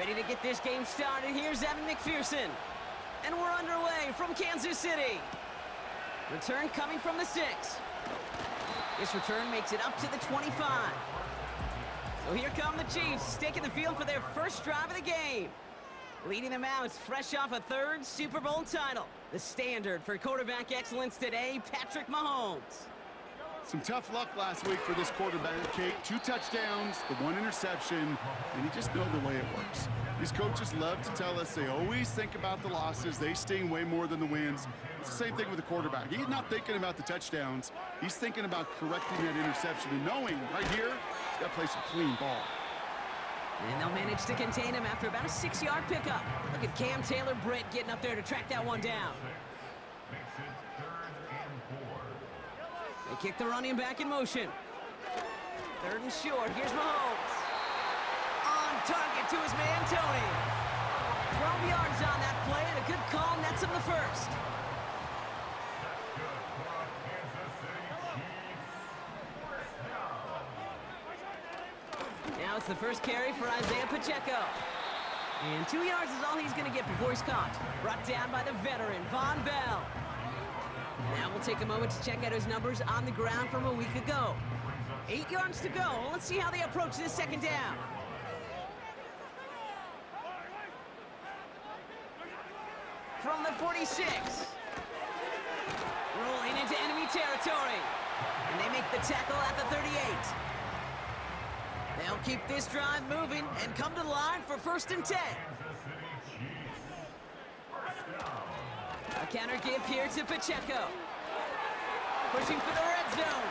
Ready to get this game started. Here's Evan McPherson. And we're underway from Kansas City. Return coming from the 6. This return makes it up to the 25. So here come the Chiefs, taking the field for their first drive of the game. Leading them out, fresh off a 3rd Super Bowl title. The standard for quarterback excellence today, Patrick Mahomes. Some tough luck last week for this quarterback, Kate. 2 touchdowns, the 1 interception, and you just know the way it works. These coaches love to tell us they always think about the losses. They sting way more than the wins. It's the same thing with the quarterback. He's not thinking about the touchdowns. He's thinking about correcting that interception and knowing right here, he's got to play some clean ball. And they'll manage to contain him after about a 6-yard pickup. Look at Cam Taylor-Britt getting up there to track that one down. They kick the running back in motion. 3rd and short. Here's Mahomes. On target to his man, Tony. 12 yards on that play, and a good call nets him the first. Now it's the first carry for Isaiah Pacheco. And 2 yards is all he's going to get before he's caught. Brought down by the veteran, Von Bell. Now we'll take a moment to check out his numbers on the ground from a week ago. 8 yards to go. Let's see how they approach this 2nd down. From the 46. Rolling into enemy territory. And they make the tackle at the 38. They'll keep this drive moving and come to the line for 1st and 10. A counter give here to Pacheco. Pushing for the red zone.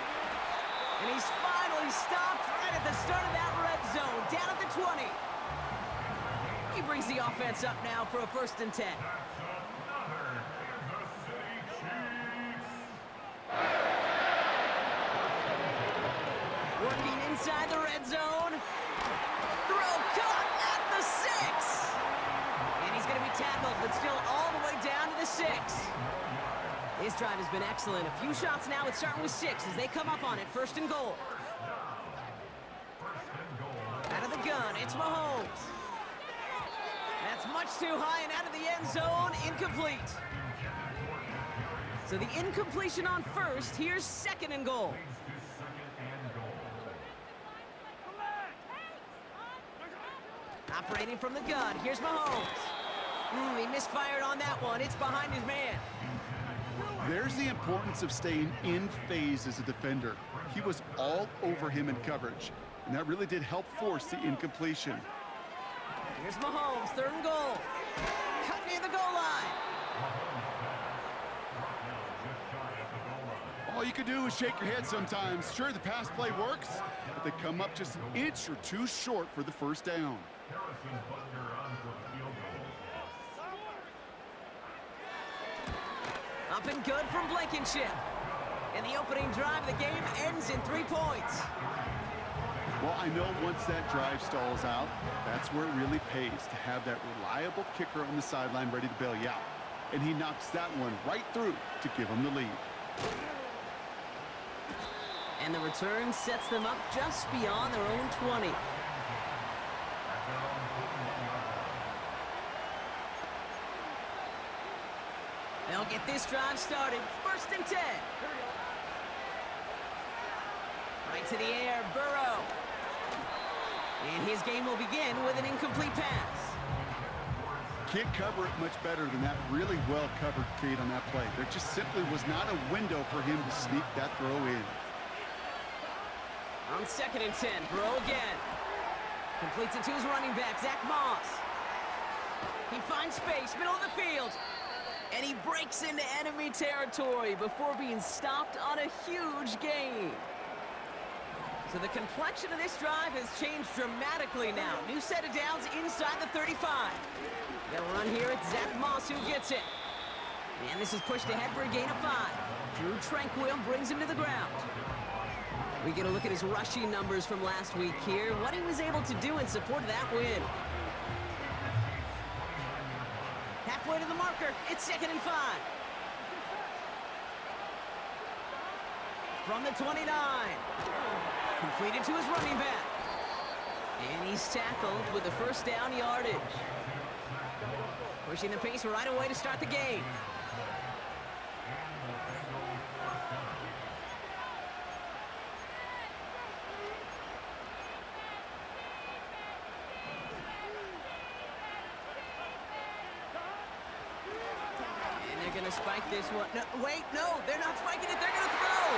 And he's finally stopped right at the start of that red zone, down at the 20. He brings the offense up now for a 1st and 10. Working inside the red zone. Throw caught at the 6. And he's going to be tackled, but still all the way down to the 6. This drive has been excellent. A few shots now. It's starting with 6 as they come up on it. 1st and goal. Out of the gun, it's Mahomes. That's much too high and out of the end zone. Incomplete. So the incompletion on 1st. Here's 2nd and goal. Operating from the gun. Here's Mahomes. He misfired on that one. It's behind his man. There's the importance of staying in phase as a defender. He was all over him in coverage, and that really did help force the incompletion. Here's Mahomes, 3rd and goal. Cut near the goal line. All you can do is shake your head sometimes. Sure, the pass play works, but they come up just an inch or 2 short for the 1st down. Up and good from Blankenship. And the opening drive of the game ends in 3 points. Well, I know once that drive stalls out, that's where it really pays to have that reliable kicker on the sideline ready to bail you out. And he knocks that one right through to give them the lead. And the return sets them up just beyond their own 20. They'll get this drive started. 1st and 10. Right to the air, Burrow. And his game will begin with an incomplete pass. Can't cover it much better than that really well-covered Kate on that play. There just simply was not a window for him to sneak that throw in. On 2nd and 10, Burrow again. Completes it to his running back, Zach Moss. He finds space, middle of the field. And he breaks into enemy territory before being stopped on a huge gain. So the complexion of this drive has changed dramatically now. New set of downs inside the 35. They'll run here. It's Zach Moss who gets it. And this is pushed ahead for a gain of 5. Drew Tranquil brings him to the ground. We get a look at his rushing numbers from last week here. What he was able to do in support of that win. Halfway to the marker. It's 2nd and 5. From the 29. Completed to his running back. And he's tackled with the first down yardage. Pushing the pace right away to start the game. And they're going to spike this one. No, wait, no, they're not spiking it. They're going to throw.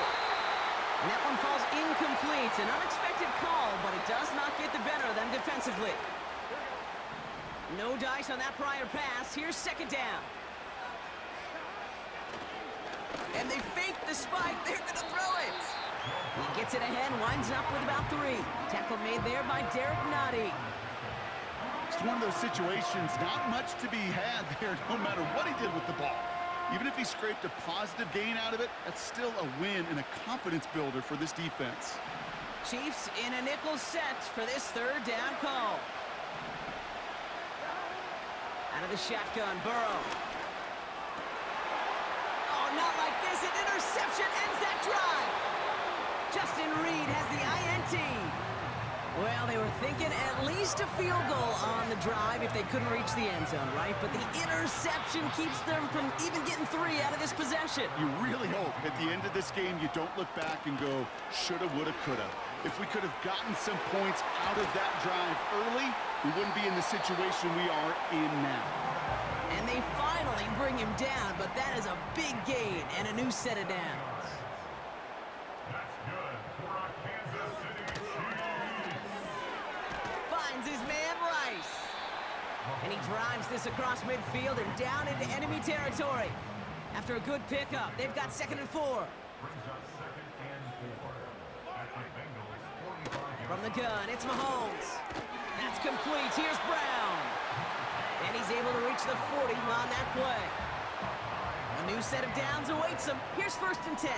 And that one falls incomplete. An unexpected call, but it does not get the better of them defensively. No dice on that prior pass. Here's second down. And they fake the spike. They're going to throw it. He gets it ahead, winds up with about 3. Tackle made there by Derek Nottie. It's one of those situations, not much to be had there, no matter what he did with the ball. Even if he scraped a positive gain out of it, that's still a win and a confidence builder for this defense. Chiefs in a nickel set for this third down call. Out of the shotgun, Burrow. Oh, not like this. An interception ends that drive. Justin Reed has the INT. Well, they were thinking at least a field goal on the drive if they couldn't reach the end zone, right? But the interception keeps them from even getting 3 out of this possession. You really hope at the end of this game you don't look back and go, shoulda, woulda, coulda. If we could have gotten some points out of that drive early, we wouldn't be in the situation we are in now. And they finally bring him down, but that is a big gain and a new set of downs. Finds his man Rice. And he drives this across midfield and down into enemy territory. After a good pickup, they've got 2nd and 4. From the gun, it's Mahomes. That's complete. Here's Brown. And he's able to reach the 40 on that play. A new set of downs awaits him. Here's 1st and 10.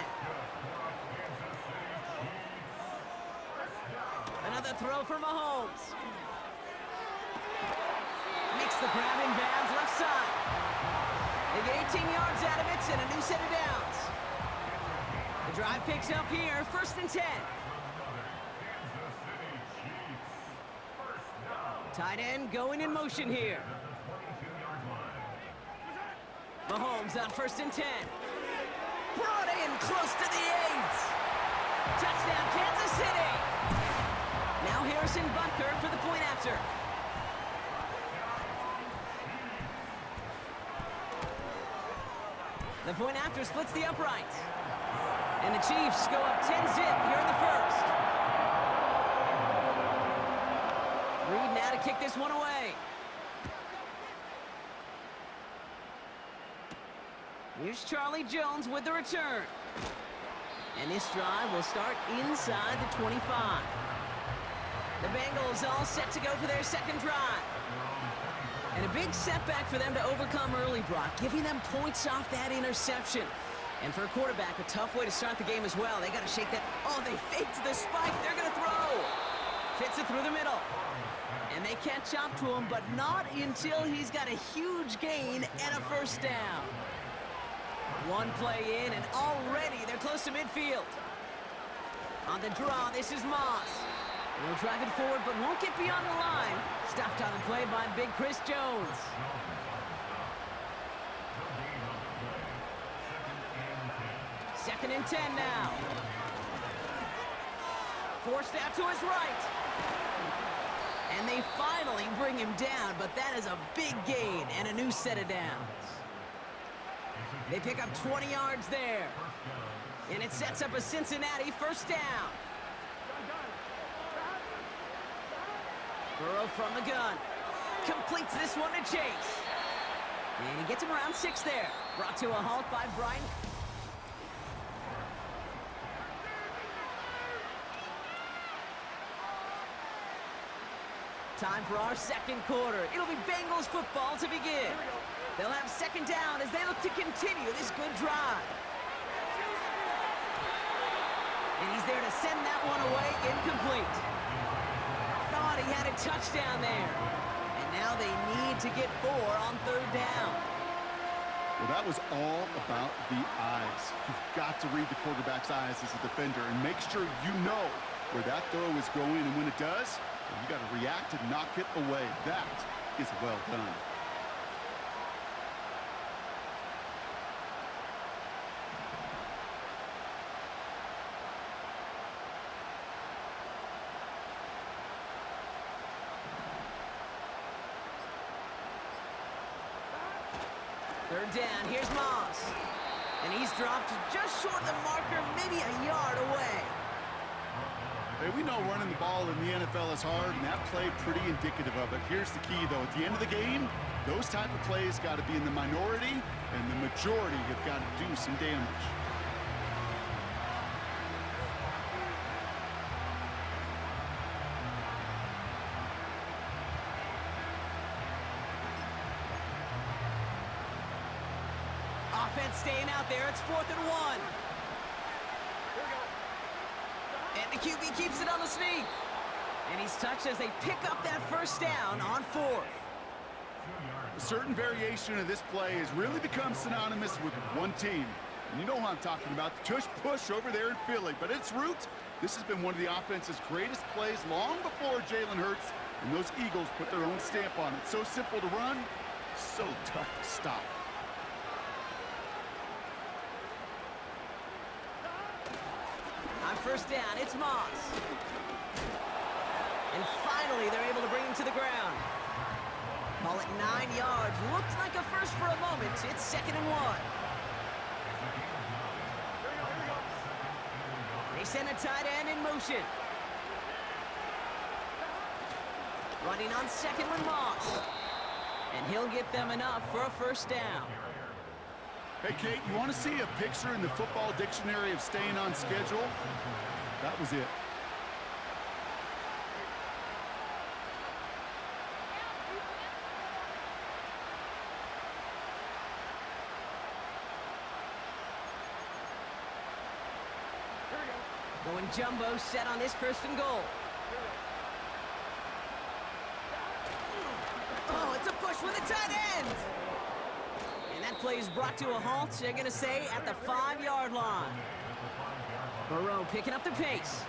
Another throw for Mahomes. Makes the grab in bounds left side. They get 18 yards out of it and a new set of downs. The drive picks up here. 1st and 10. Tight end going in motion here. Mahomes on 1st and 10. Brought in close to the 8. Touchdown, Kansas City. Now Harrison Butker for the point after. The point after splits the uprights. And the Chiefs go up 10-zip here in the first. Reed now to kick this one away. Here's Charlie Jones with the return. And this drive will start inside the 25. The Bengals all set to go for their second drive. And a big setback for them to overcome early, Brock, giving them points off that interception. And for a quarterback, a tough way to start the game as well. They got to shake that. Oh, they faked the spike. They're going to throw. Fits it through the middle. And they catch up to him, but not until he's got a huge gain and a 1st down. One play in, and already they're close to midfield. On the draw, this is Moss. He'll drive it forward, but won't get beyond the line. Stopped on the play by big Chris Jones. Second and 10 now. Forced out to his right. And they finally bring him down, but that is a big gain and a new set of downs. They pick up 20 yards there. And it sets up a Cincinnati 1st down. Burrow from the gun. Completes this one to Chase. And he gets him around 6 there. Brought to a halt by Bryant. Time for our second quarter. It'll be Bengals football to begin. They'll have 2nd down as they look to continue this good drive. And he's there to send that one away incomplete. Thought he had a touchdown there. And now they need to get 4 on 3rd down. Well, that was all about the eyes. You've got to read the quarterback's eyes as a defender and make sure you know where that throw is going, and when it does, You got to react and knock it away. That is well done. Third down, here's Moss. And he's dropped just short of the marker, maybe a yard away. Hey, we know running the ball in the NFL is hard, and that play pretty indicative of it. Here's the key, though. At the end of the game, those type of plays got to be in the minority, and the majority have got to do some damage. Offense staying out there. It's 4th and 1. And the QB keeps it on the sneak. And he's touched as they pick up that first down on 4th. A certain variation of this play has really become synonymous with one team. And you know who I'm talking about, the tush push over there in Philly. But its root, this has been one of the offense's greatest plays long before Jalen Hurts and those Eagles put their own stamp on it. So simple to run, so tough to stop. On first down, it's Moss. And finally, they're able to bring him to the ground. Call it 9 yards. Looked like a first for a moment. It's 2nd and 1. They send a tight end in motion. Running on 2nd with Moss. And he'll get them enough for a first down. Hey, Kate, you want to see a picture in the football dictionary of staying on schedule? That was it. Going jumbo, set on this 1st and goal. Oh, it's a push with a tight end. And that play is brought to a halt, they're going to say, at the 5-yard line. Burrow picking up the pace.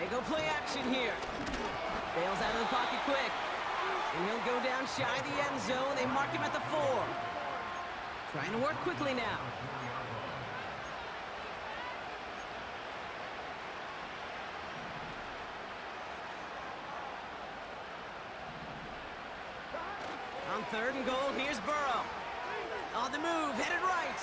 They go play action here. Bails out of the pocket quick. And he'll go down shy of the end zone. They mark him at the 4. Trying to work quickly now. On 3rd and goal, here's Burrow. On the move, headed right.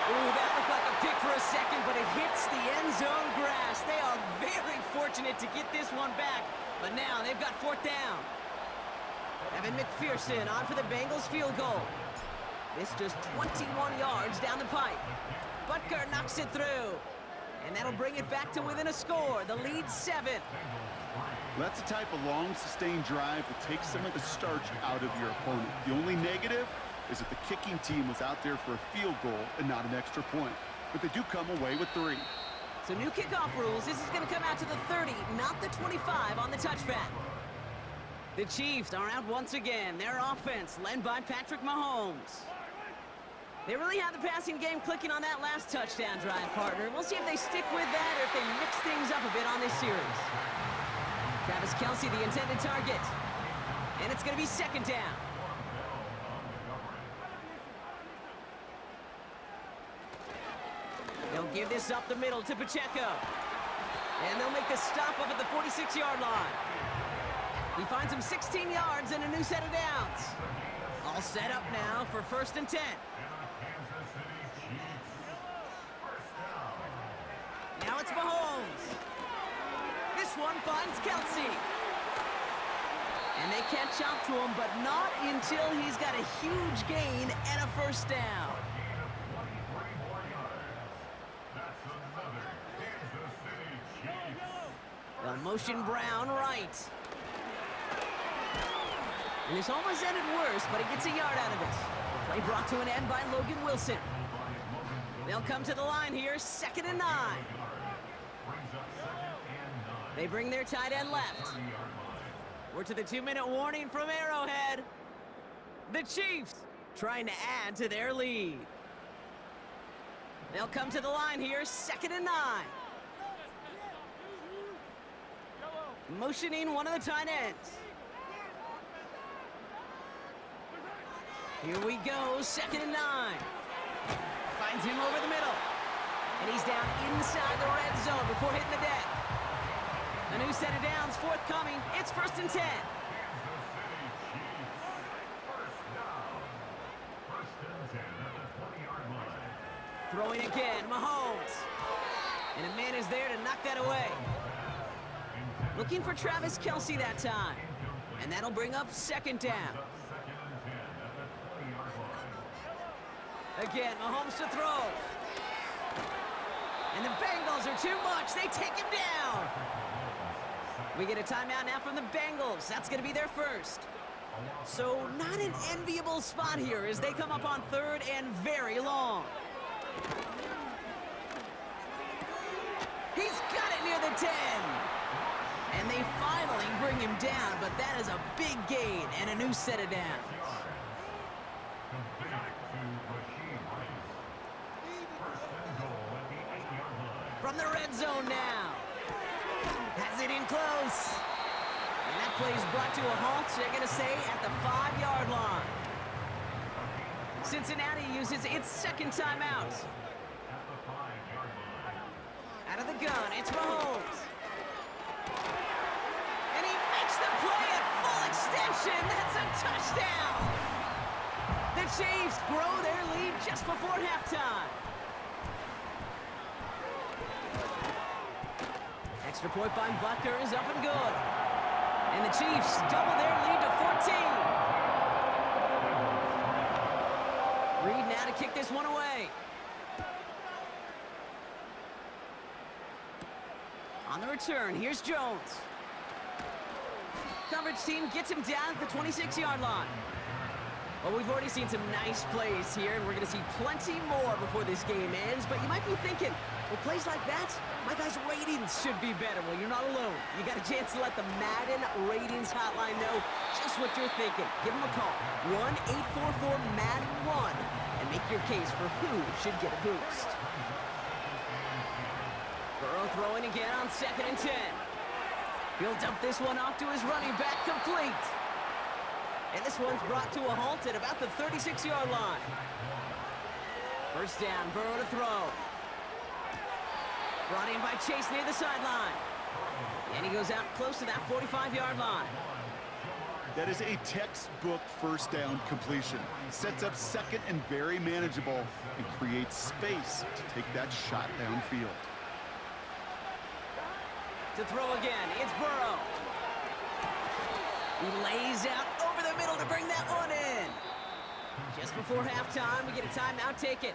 Ooh, that looked like a pick for a second, but it hits the end zone grass. They are very fortunate to get this one back, but now they've got 4th down. Evan McPherson on for the Bengals field goal. This just 21 yards down the pipe. Butker knocks it through, and that'll bring it back to within a score. The lead's 7. That's the type of long, sustained drive that takes some of the starch out of your opponent. The only negative is that the kicking team was out there for a field goal and not an extra point. But they do come away with 3. So new kickoff rules. This is going to come out to the 30, not the 25 on the touchback. The Chiefs are out once again. Their offense led by Patrick Mahomes. They really had the passing game clicking on that last touchdown drive, partner. We'll see if they stick with that or if they mix things up a bit on this series. Travis Kelce, the intended target. And it's going to be 2nd down. They'll give this up the middle to Pacheco. And they'll make the stop up at the 46-yard line. He finds him 16 yards and a new set of downs. All set up now for 1st and 10. Now it's Mahomes. This one finds Kelce. And they catch up to him, but not until he's got a huge gain and a 1st down. They'll motion Brown right. And this almost ended worse, but he gets a yard out of it. The play brought to an end by Logan Wilson. They'll come to the line here, 2nd and 9. They bring their tight end left. We're to the 2-minute warning from Arrowhead. The Chiefs trying to add to their lead. They'll come to the line here, 2nd and 9. Motioning one of the tight ends. Here we go, 2nd and 9. Finds him over the middle. And he's down inside the red zone before hitting the deck. A new set of downs forthcoming. It's 1st and 10. Throwing again, Mahomes. And a man is there to knock that away. Looking for Travis Kelce that time. And that'll bring up 2nd down. Again, Mahomes to throw. And the Bengals are too much. They take him down. We get a timeout now from the Bengals. That's going to be their first. So not an enviable spot here as they come up on 3rd and very long. He's got it near the 10. And they finally bring him down, but that is a big gain and a new set of downs. From the red zone now. Has it in close. And that play is brought to a halt, they're going to say, at the 5-yard line. Cincinnati uses its 2nd timeout. Out of the gun, it's Mahomes. And he makes the play at full extension. That's a touchdown. The Chiefs grow their lead just before halftime. Extra point by Butker is up and good. And the Chiefs double their lead to 14. Reed now to kick this one away. On the return, here's Jones. Coverage team gets him down at the 26-yard line. Well, we've already seen some nice plays here, and we're going to see plenty more before this game ends. But you might be thinking, well, plays like that, my guys' ratings should be better. Well, you're not alone. You got a chance to let the Madden Ratings Hotline know just what you're thinking. Give them a call, 1-844-MADDEN-1, and make your case for who should get a boost. Burrow throwing again on 2nd and 10. He'll dump this one off to his running back, complete. And this one's brought to a halt at about the 36-yard line. 1st down, Burrow to throw. Brought in by Chase near the sideline. And he goes out close to that 45-yard line. That is a textbook 1st down completion. Sets up 2nd and very manageable and creates space to take that shot downfield. To throw again, it's Burrow. He lays out over the middle to bring that one in. Just before halftime, we get a timeout taken.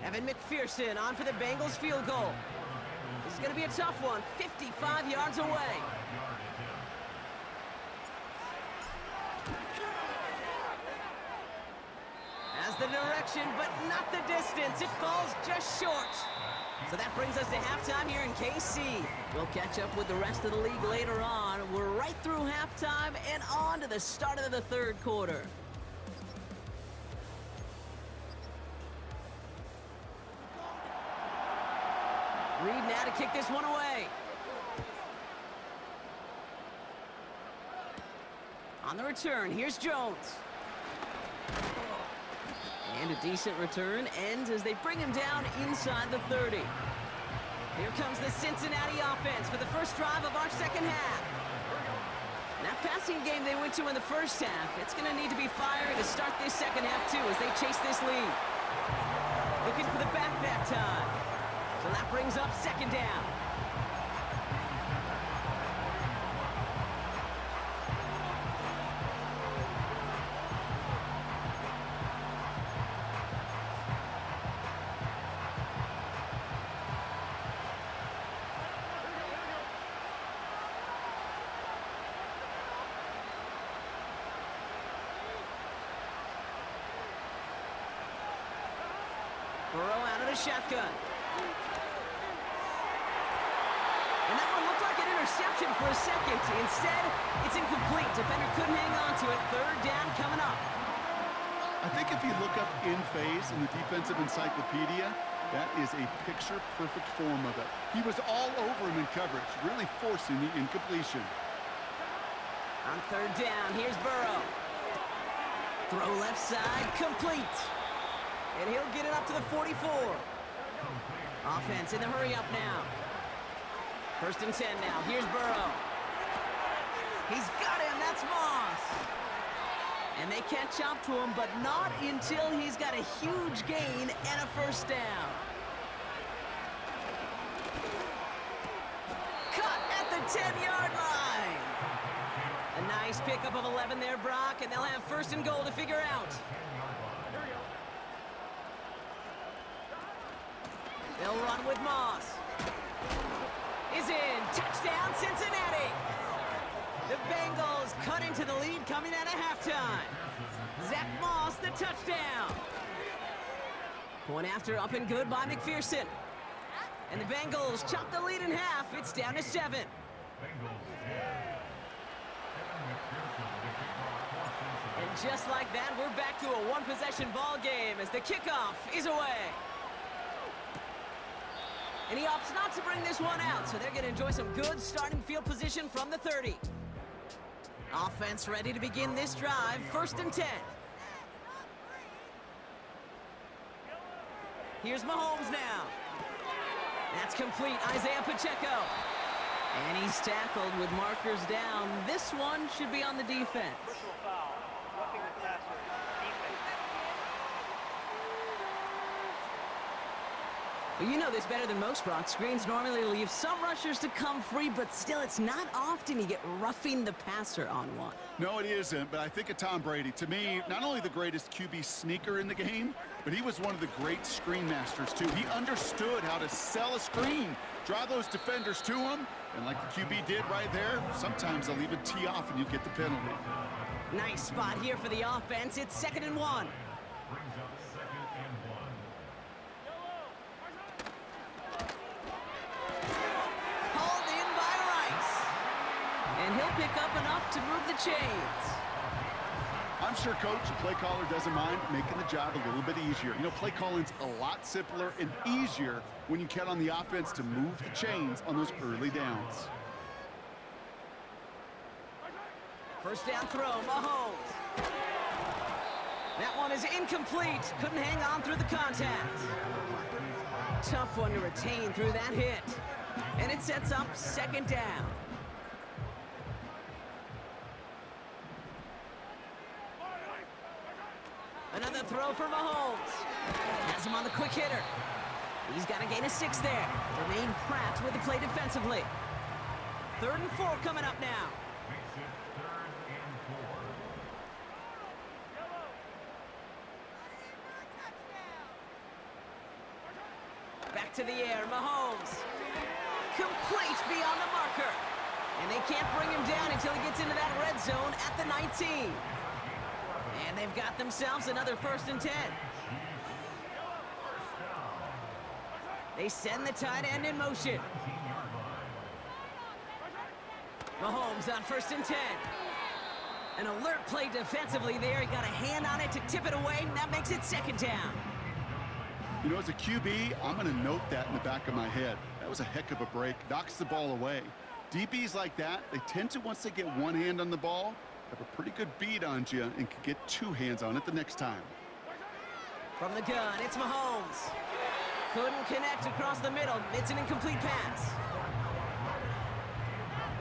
Evan McPherson on for the Bengals field goal. This is going to be a tough one, 55 yards away. Has the direction, but not the distance. It falls just short. So that brings us to halftime here in KC. We'll catch up with the rest of the league later on. We're right through halftime and on to the start of the 3rd quarter. Reed now to kick this one away. On the return, here's Jones. And a decent return ends as they bring him down inside the 30. Here comes the Cincinnati offense for the first drive of our 2nd half. That passing game they went to in the 1st half, it's going to need to be firing to start this 2nd half too as they chase this lead. Looking for the back that time. So that brings up 2nd down. Burrow out of the shotgun. And that one looked like an interception for a second. Instead, it's incomplete. Defender couldn't hang on to it. 3rd down coming up. I think if you look up in phase in the defensive encyclopedia, That is a picture-perfect form of it. He was all over him in coverage, really forcing the incompletion. On third down, here's Burrow. Throw left side, complete. And he'll get it up to the 44. Offense in the hurry up now. First and 10 now. Here's Burrow. He's got him. That's Moss. And they catch up to him, but not until he's got a huge gain and a first down. Cut at the 10-yard line. A nice pickup of 11 there, Brock, and they'll have first and goal to figure out. They'll run with Moss. Is in. Touchdown, Cincinnati. The Bengals cut into the lead coming out of halftime. Zach Moss, the touchdown. Point after up and good by McPherson. And the Bengals chop the lead in half. It's down to 7. And just like that, we're back to a one-possession ball game as the kickoff is away. And he opts not to bring this one out, so they're going to enjoy some good starting field position from the 30. Offense ready to begin this drive, first and 10. Here's Mahomes now. That's complete, Isaiah Pacheco. And he's tackled with markers down. This one should be on the defense. Personal foul, roughing the passer, defense. Well, you know this better than most, Brock. Screens normally leave some rushers to come free, but still, it's not often you get roughing the passer on one. No, it isn't, but I think of Tom Brady. To me, not only the greatest QB sneaker in the game, but he was one of the great screen masters, too. He understood how to sell a screen, draw those defenders to him, and like the QB did right there, sometimes they'll even tee off and you get the penalty. Nice spot here for the offense. It's 2nd and 1. And he'll pick up enough to move the chains. I'm sure Coach, the play caller, doesn't mind making the job a little bit easier. You know, play calling's a lot simpler and easier when you count on the offense to move the chains on those early downs. First down throw, Mahomes. That one is incomplete. Couldn't hang on through the contact. Tough one to retain through that hit. And it sets up 2nd down. Another throw for Mahomes. Has him on the quick hitter. He's got to gain a 6 there. Remain Pratt with the play defensively. 3rd and 4 coming up now. Back to the air, Mahomes. Complete beyond the marker. And they can't bring him down until he gets into that red zone at the 19. And they've got themselves another 1st and 10. They send the tight end in motion. Mahomes on 1st and 10. An alert play defensively there. He got a hand on it to tip it away, and that makes it 2nd down. You know, as a QB, I'm going to note that in the back of my head. That was a heck of a break. Knocks the ball away. DBs like that, they tend to, once they get one hand on the ball, have a pretty good beat on you and can get 2 hands on it the next time. From the gun, it's Mahomes. Couldn't connect across the middle. It's an incomplete pass.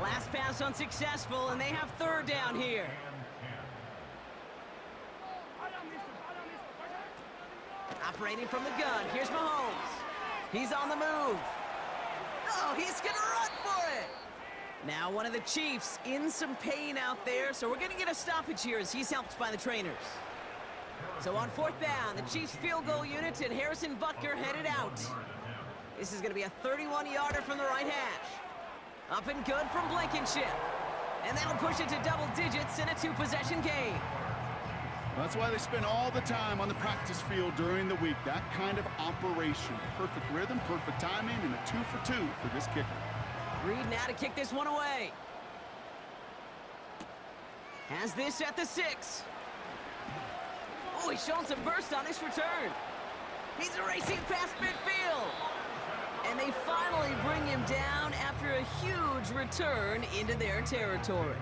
Last pass unsuccessful, and they have 3rd down here. Operating from the gun, here's Mahomes. He's on the move. Oh, he's gonna run for it. Now one of the Chiefs in some pain out there, so we're gonna get a stoppage here as he's helped by the trainers. So on 4th down, the Chiefs field goal unit and Harrison Butker headed out. This is gonna be a 31-yarder from the right hash. Up and good from Blankenship. And that'll push it to double digits in a 2-possession game. That's why they spend all the time on the practice field during the week. That kind of operation. Perfect rhythm, perfect timing, and a 2-for-2 for this kicker. Reed now to kick this one away. Has this at the 6. Oh, he's showing some burst on this return. He's racing past midfield. And they finally bring him down after a huge return into their territory.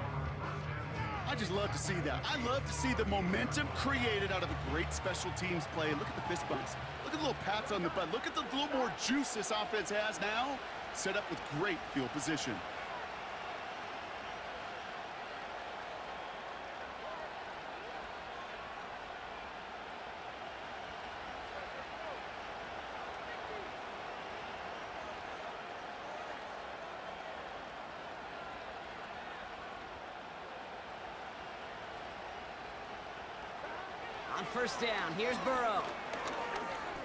I just love to see that. I love to see the momentum created out of a great special teams play. Look at the fist bumps. Look at the little pats on the butt. Look at the little more juice this offense has now. Set up with great field position. On first down, here's Burrow.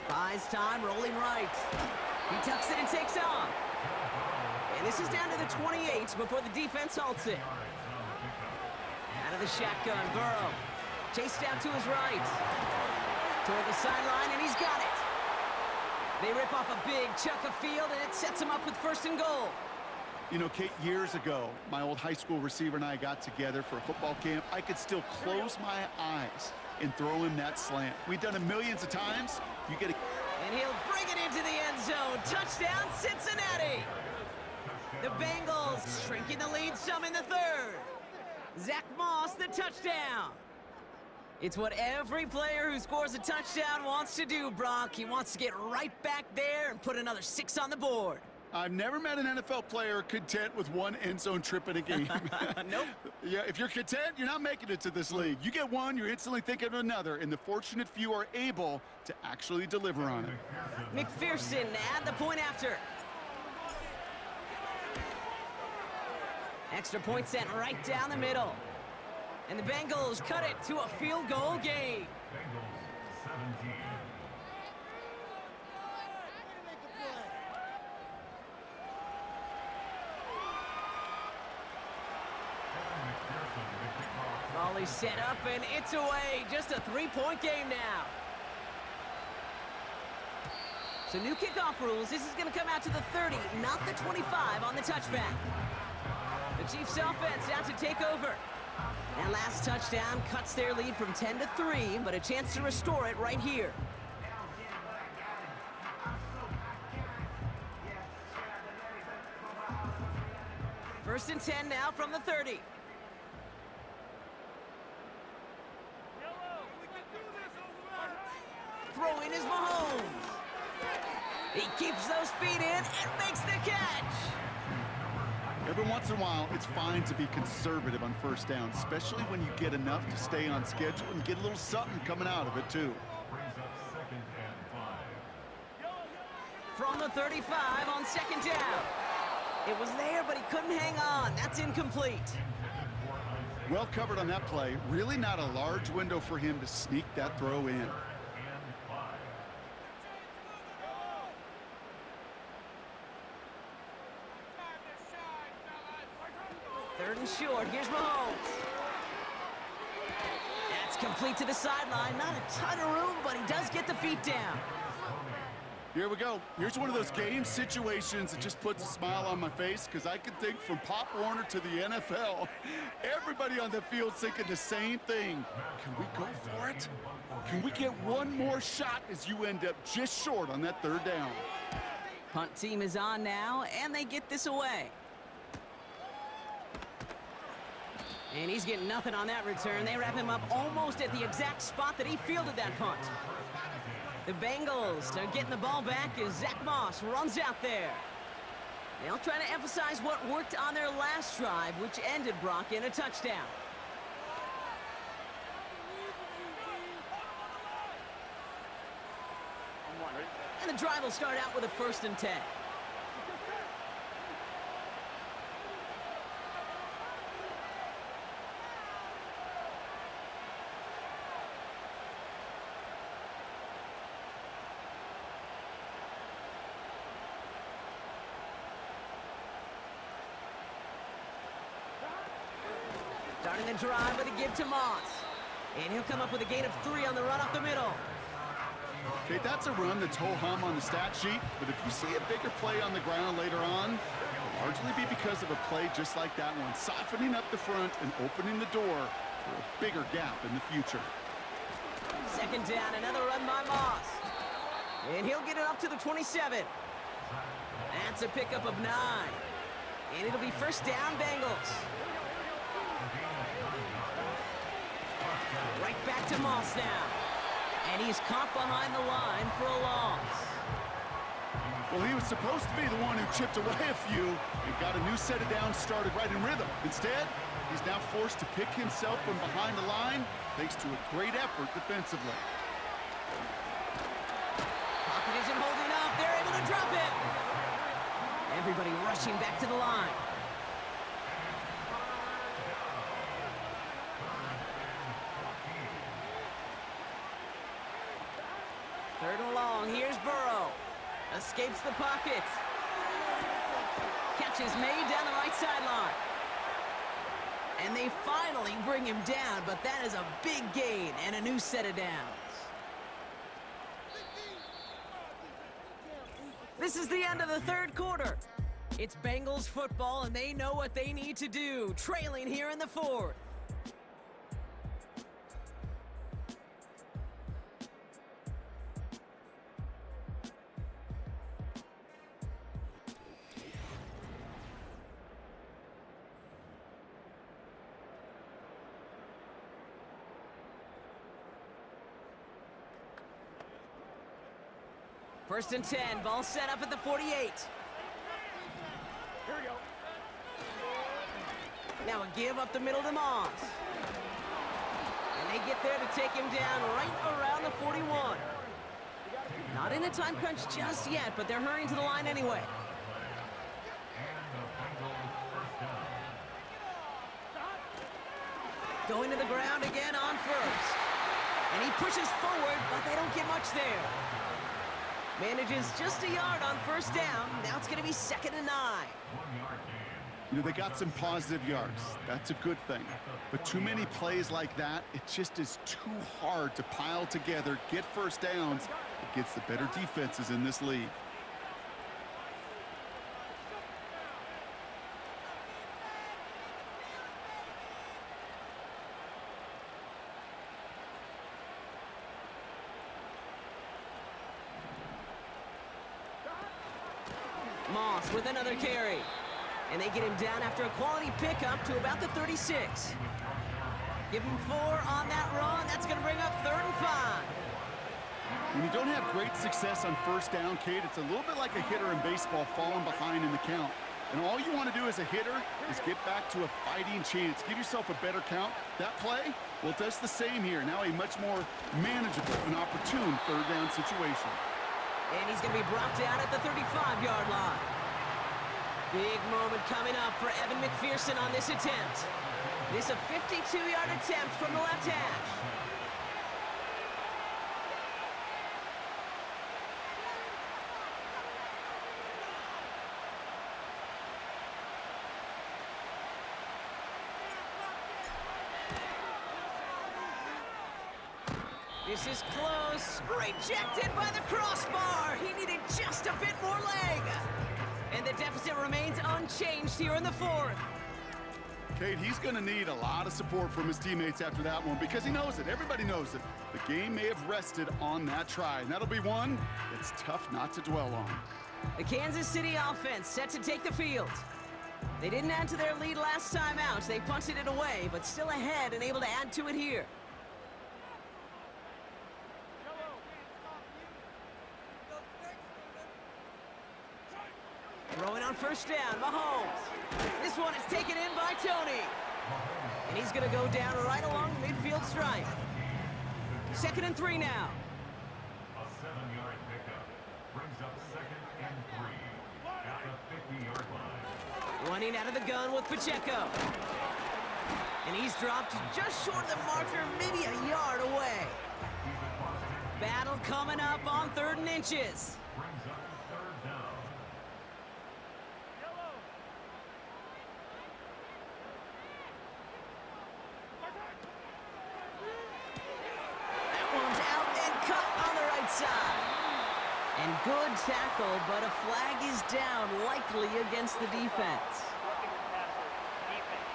Buys time, rolling right. He tucks it and takes off. And this is down to the 28 before the defense halts it. Out of the shotgun, Burrow. Chased out to his right. Toward the sideline, and he's got it. They rip off a big chunk of field, and it sets him up with first and goal. You know, Kate, years ago, my old high school receiver and I got together for a football camp. I could still close my eyes and throw him that slant. We've done it millions of times. You get a... And he'll bring it into the end zone. Touchdown, Cincinnati! The Bengals shrinking the lead some in the third. Zach Moss, the touchdown. It's what every player who scores a touchdown wants to do, Brock. He wants to get right back there and put another 6 on the board. I've never met an NFL player content with one end zone trip in a game. Nope. Yeah, if you're content, you're not making it to this league. You get one, you're instantly thinking of another, and the fortunate few are able to actually deliver on it. McPherson at the point after. Extra point sent right down the middle. And the Bengals cut it to a field goal game. Volley set up, and it's away. Just a 3-point game now. So new kickoff rules. This is going to come out to the 30, not the 25 on the touchback. The Chiefs offense out to take over. That last touchdown cuts their lead from 10 to 3, but a chance to restore it right here. First and 10 now from the 30. Throwing is Mahomes. He keeps those feet in and makes the catch. Every once in a while, it's fine to be conservative on first down, especially when you get enough to stay on schedule and get a little something coming out of it, too. From the 35 on second down. It was there, but he couldn't hang on. That's incomplete. Well covered on that play. Really not a large window for him to sneak that throw in. Third and short. Here's Mahomes. That's complete to the sideline. Not a ton of room, but he does get the feet down. Here we go. Here's one of those game situations that just puts a smile on my face, because I can think from Pop Warner to the NFL, everybody on the field thinking the same thing. Can we go for it? Can we get one more shot as you end up just short on that third down? Punt team is on now, and they get this away. And he's getting nothing on that return. They wrap him up almost at the exact spot that he fielded that punt. The Bengals are getting the ball back as Zach Moss runs out there. They'll try to emphasize what worked on their last drive, which ended, Brock, in a touchdown. And the drive will start out with a 1st and 10. Starting the drive with a give to Moss. And he'll come up with a gain of 3 on the run up the middle. Okay, that's a run that's ho-hum on the stat sheet, but if you see a bigger play on the ground later on, it'll largely be because of a play just like that one, softening up the front and opening the door for a bigger gap in the future. Second down, another run by Moss. And he'll get it up to the 27. That's a pickup of 9. And it'll be first down, Bengals. Right back to Moss now. And he's caught behind the line for a loss. Well, he was supposed to be the one who chipped away a few and got a new set of downs started right in rhythm. Instead, he's now forced to pick himself from behind the line thanks to a great effort defensively. Pocket isn't holding up. They're able to drop it. Everybody rushing back to the line. Third and long. Here's Burrow. Escapes the pocket. Catch is made down the right sideline. And they finally bring him down, but that is a big gain and a new set of downs. This is the end of the third quarter. It's Bengals football, and they know what they need to do, trailing here in the fourth. First and 10, ball set up at the 48. Here we go. Now a give up the middle to Moss. And they get there to take him down right around the 41. Not in a time crunch just yet, but they're hurrying to the line anyway. Going to the ground again on first. And he pushes forward, but they don't get much there. Manages just a yard on first down. Now it's going to be 2nd and 9. You know, they got some positive yards. That's a good thing. But too many plays like that, it just is too hard to pile together, get first downs against the better defenses in this league. Moss with another carry. And they get him down after a quality pickup to about the 36. Give him 4 on that run. That's going to bring up 3rd and 5. When you don't have great success on first down, Kate, it's a little bit like a hitter in baseball falling behind in the count. And all you want to do as a hitter is get back to a fighting chance. Give yourself a better count. That play, well, it does the same here. Now a much more manageable and opportune third down situation. And he's going to be brought down at the 35-yard line. Big moment coming up for Evan McPherson on this attempt. This a 52-yard attempt from the left hash. This is close. Rejected by the crossbar. He needed just a bit more leg. And the deficit remains unchanged here in the fourth. Kate, he's going to need a lot of support from his teammates after that one because he knows it. Everybody knows it. The game may have rested on that try, and that'll be one that's tough not to dwell on. The Kansas City offense set to take the field. They didn't add to their lead last time out. They punted it away, but still ahead and able to add to it here. Throwing on first down, Mahomes. This one is taken in by Tony. And he's going to go down right along the midfield stripe. 2nd and 3 now. A 7-yard pickup brings up 2nd and 3 at the 50-yard line. Running out of the gun with Pacheco. And he's dropped just short of the marker, maybe a yard away. Battle coming up on 3rd and inches. Brings up 3rd down. That one's out and cut on the right side. And good tackle, but a flag is down, likely against the defense. Working the passer. Defense.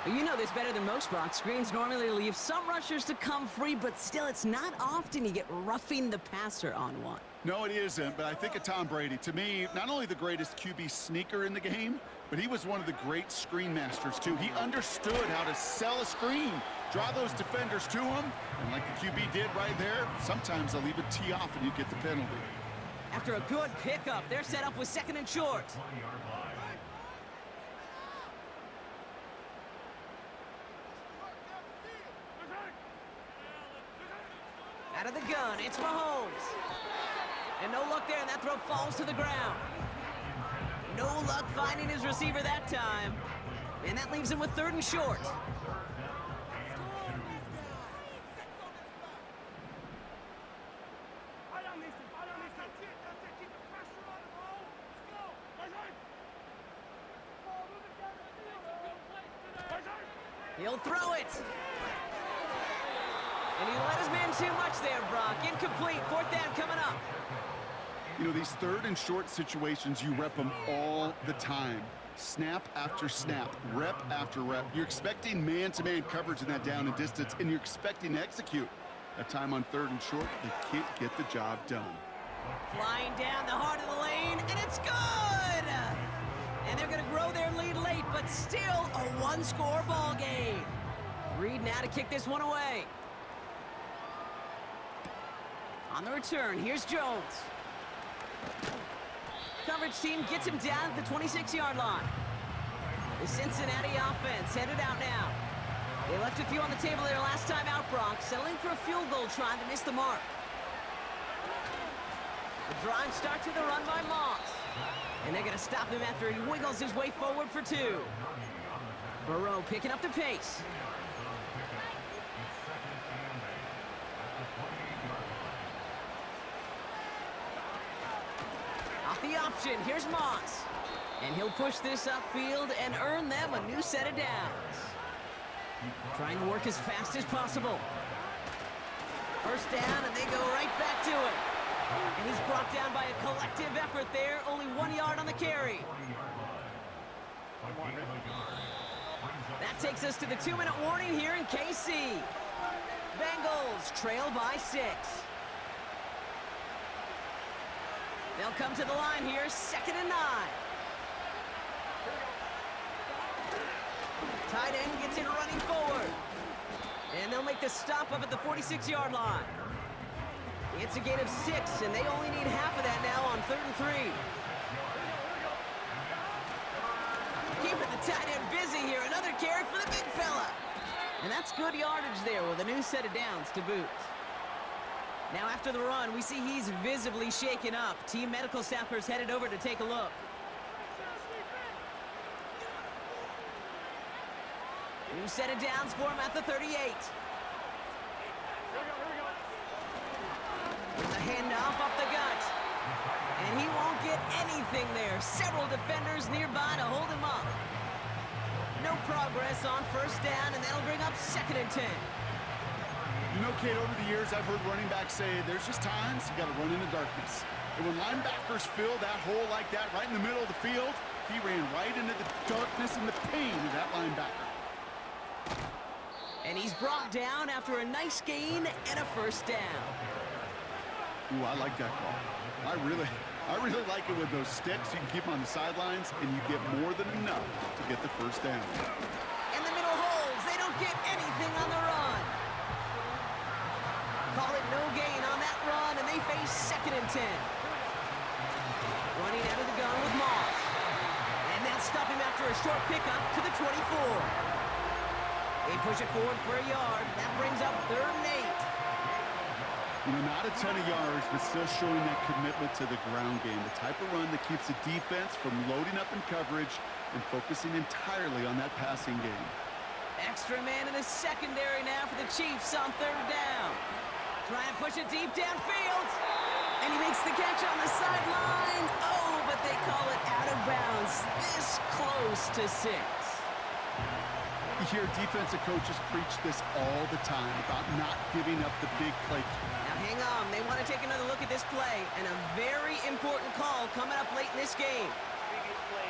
You know this better than most, Brock. Screens normally leave some rushers to come free, but still, it's not often you get roughing the passer on one. No, it isn't, but I think of Tom Brady. To me, not only the greatest QB sneaker in the game, but he was one of the great screen masters, too. He understood how to sell a screen, draw those defenders to him, and like the QB did right there, sometimes they'll even tee off and you get the penalty. After a good pickup, they're set up with 2nd and short. Out of the gun, it's Mahomes. And no luck there, and that throw falls to the ground. No luck finding his receiver that time. And that leaves him with 3rd and short. He'll throw it. And he let his man too much there, Brock. Incomplete. 4th down coming up. You know, these 3rd and short situations, you rep them all the time. Snap after snap, rep after rep. You're expecting man-to-man coverage in that down and distance, and you're expecting to execute. That time on 3rd and short, they can't get the job done. Flying down the heart of the lane, and it's good! And they're going to grow their lead late, but still a 1-score ball game. Reed now to kick this one away. On the return, here's Jones. Coverage team gets him down at the 26-yard line. The Cincinnati offense headed out now. They left a few on the table there last time out, Brock, settling for a field goal trying to miss the mark. The drive starts with a run by Moss. And they're going to stop him after he wiggles his way forward for 2. Burrow picking up the pace. Off the option, here's Moss. And he'll push this upfield and earn them a new set of downs. Trying to work as fast as possible. 1st down, and they go right back to it. And he's brought down by a collective effort there. Only 1 yard on the carry. That takes us to the 2-minute warning here in KC. Bengals trail by 6. They'll come to the line here, 2nd and 9. Tight end gets it running forward. And they'll make the stop up at the 46-yard line. It's a gain of 6, and they only need half of that now on 3rd and 3. Keeping the tight end busy here. Another carry for the big fella. And that's good yardage there with a new set of downs to boot. Now after the run, we see he's visibly shaken up. Team medical staffers headed over to take a look. New set of downs for him at the 38. With a handoff up the gut. And he won't get anything there. Several defenders nearby to hold him up. No progress on 1st down, and that'll bring up 2nd and 10. You know, Kate, over the years, I've heard running backs say there's just times you got to run in the darkness. And when linebackers fill that hole like that right in the middle of the field, he ran right into the darkness and the pain of that linebacker. And he's brought down after a nice gain and a 1st down. Ooh, I like that call. I really like it with those sticks. You can keep them on the sidelines, and you get more than enough to get the 1st down. And the middle holds. They don't get anything on the run. Call it no gain on that run, and they face 2nd and 10. Running out of the gun with Moss. And they'll stop him after a short pickup to the 24. They push it forward for a yard. That brings up 3rd and 8. You know, not a ton of yards, but still showing that commitment to the ground game. The type of run that keeps the defense from loading up in coverage and focusing entirely on that passing game. Extra man in the secondary now for the Chiefs on 3rd down. Trying to push it deep downfield. And he makes the catch on the sideline. Oh, but they call it out of bounds. This close to 6. You hear defensive coaches preach this all the time about not giving up the big play. Now hang on, they want to take another look at this play, and a very important call coming up late in this game. Previous play,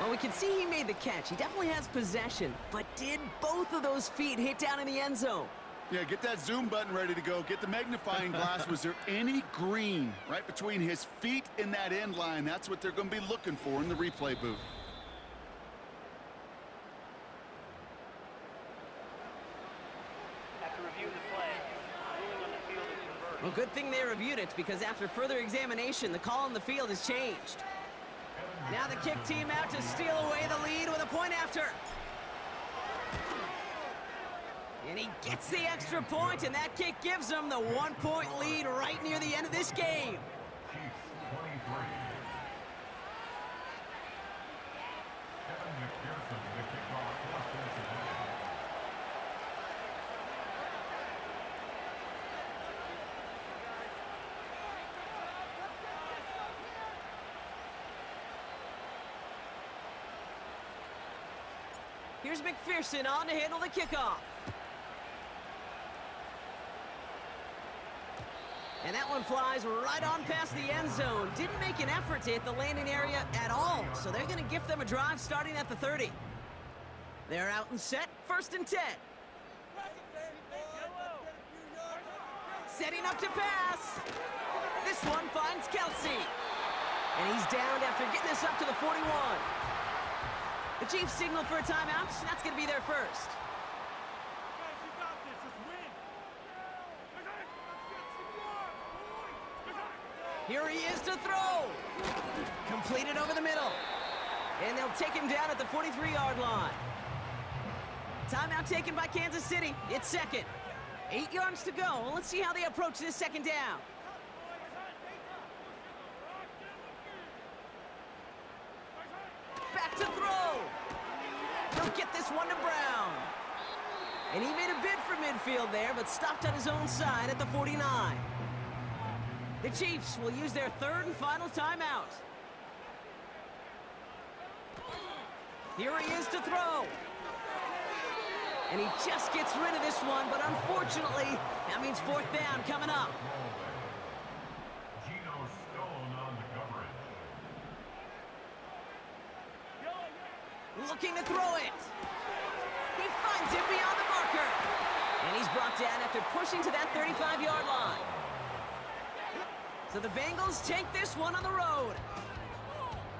Well, we can see he made the catch. He definitely has possession. But did both of those feet hit down in the end zone? Yeah, get that zoom button ready to go. Get the magnifying glass. Was there any green right between his feet and that end line? That's what they're going to be looking for in the replay booth. After reviewing the play, ruling on the field is reversed. Well, good thing they reviewed it, because after further examination, the call on the field has changed. Now the kick team out to steal away the lead with a point after. And he gets the extra point, and that kick gives them the 1-point lead right near the end of this game. Chiefs 23. Kevin McPherson, the kickoff for Cincinnati. Here's McPherson on to handle the kickoff. And that one flies right on past the end zone. Didn't make an effort to hit the landing area at all, so they're going to gift them a drive starting at the 30. They're out and set, 1st and 10. Setting up to pass. This one finds Kelsey. And he's downed after getting this up to the 41. The Chiefs signal for a timeout. That's going to be their first. Here he is to throw. Completed over the middle. And they'll take him down at the 43-yard line. Timeout taken by Kansas City. It's second. 8 yards to go. Let's see how they approach this second down. Back to throw. He'll get this one to Brown. And he made a bid for midfield there, but stopped on his own side at the 49. The Chiefs will use their 3rd and final timeout. Here he is to throw. And he just gets rid of this one, but unfortunately, that means 4th down coming up. Geno Stone on the coverage. Looking to throw it. He finds him beyond the marker. And he's brought down after pushing to that 35-yard line. So the Bengals take this one on the road.